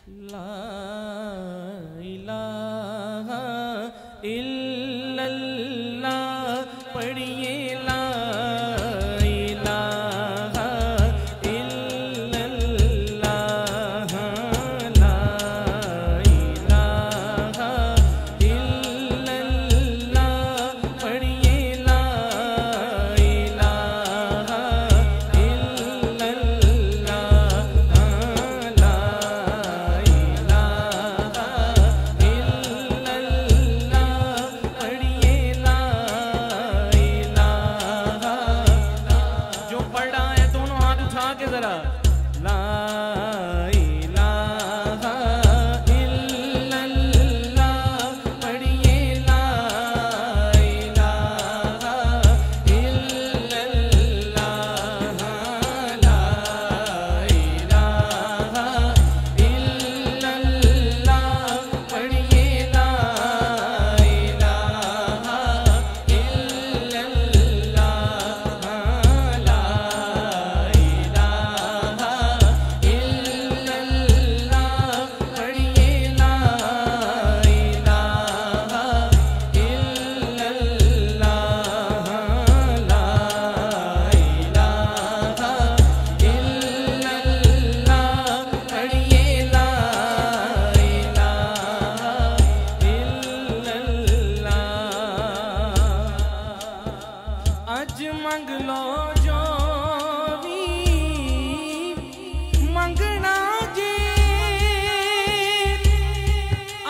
ला इलाहा इल्लल्लाह पढ़िए ला इलाहा इल्लल्लाह ला इलाहा इल्लल्लाह पढ़िए ला इलाहा इल्लल्लाह ला अज मंग लो जो भी मंगना जे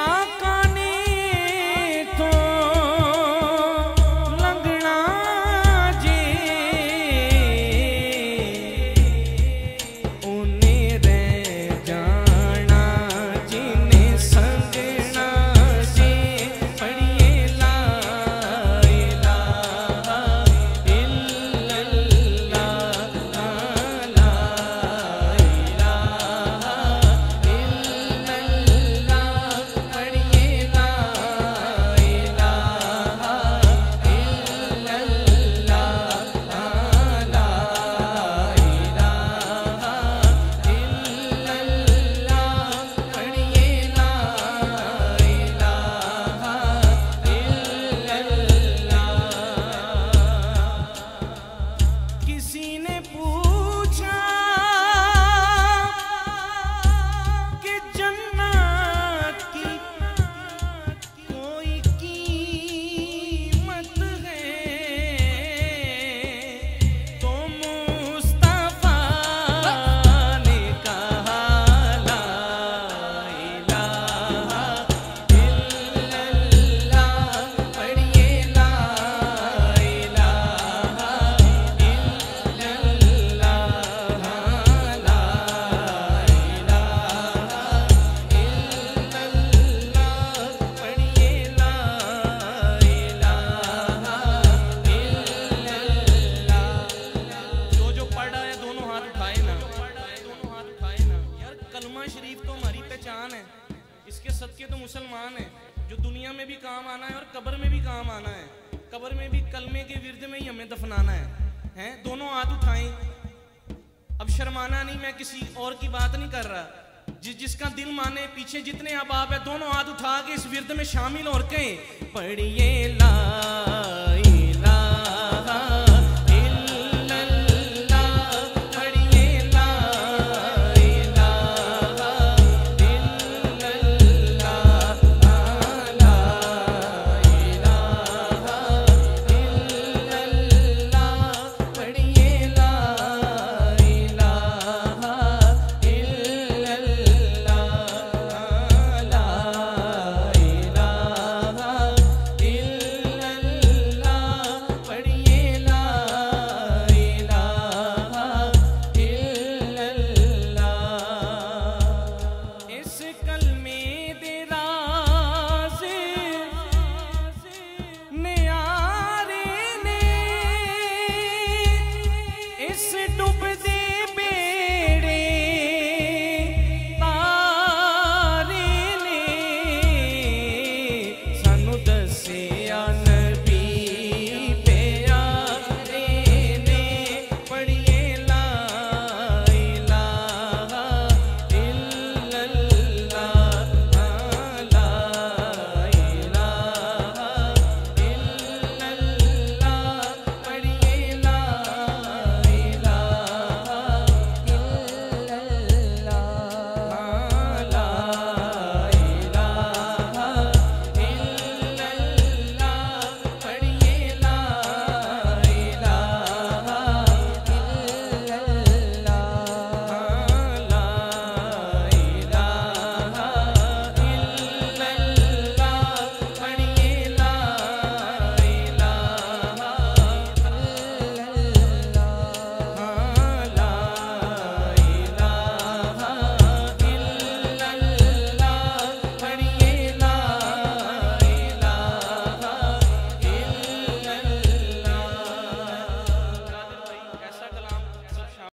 आका ने तो लंघना जे उन्हें रह जाना जिन्हें संगना जे पढ़िए ला किसी ने पूछा कि जन्नत की कोई कीमत है तो मुस्तफा ने कहा ला इलाहा इल्लल्लाह पढ़िए ला इलाहा शरीफ तो हमारी पहचान है, इसके सदके तो मुसलमान है। जो दुनिया में भी काम आना है और कब्र में भी काम आना है। कब्र में भी कलमे के विर्द में ही हमें दफनाना है। दोनों हाथ उठाएं। अब शर्माना नहीं, मैं किसी और की बात नहीं कर रहा। जिसका दिल माने, पीछे जितने अहबाब है दोनों हाथ उठा के इस विर्द में शामिल और कहें पढ़िए ला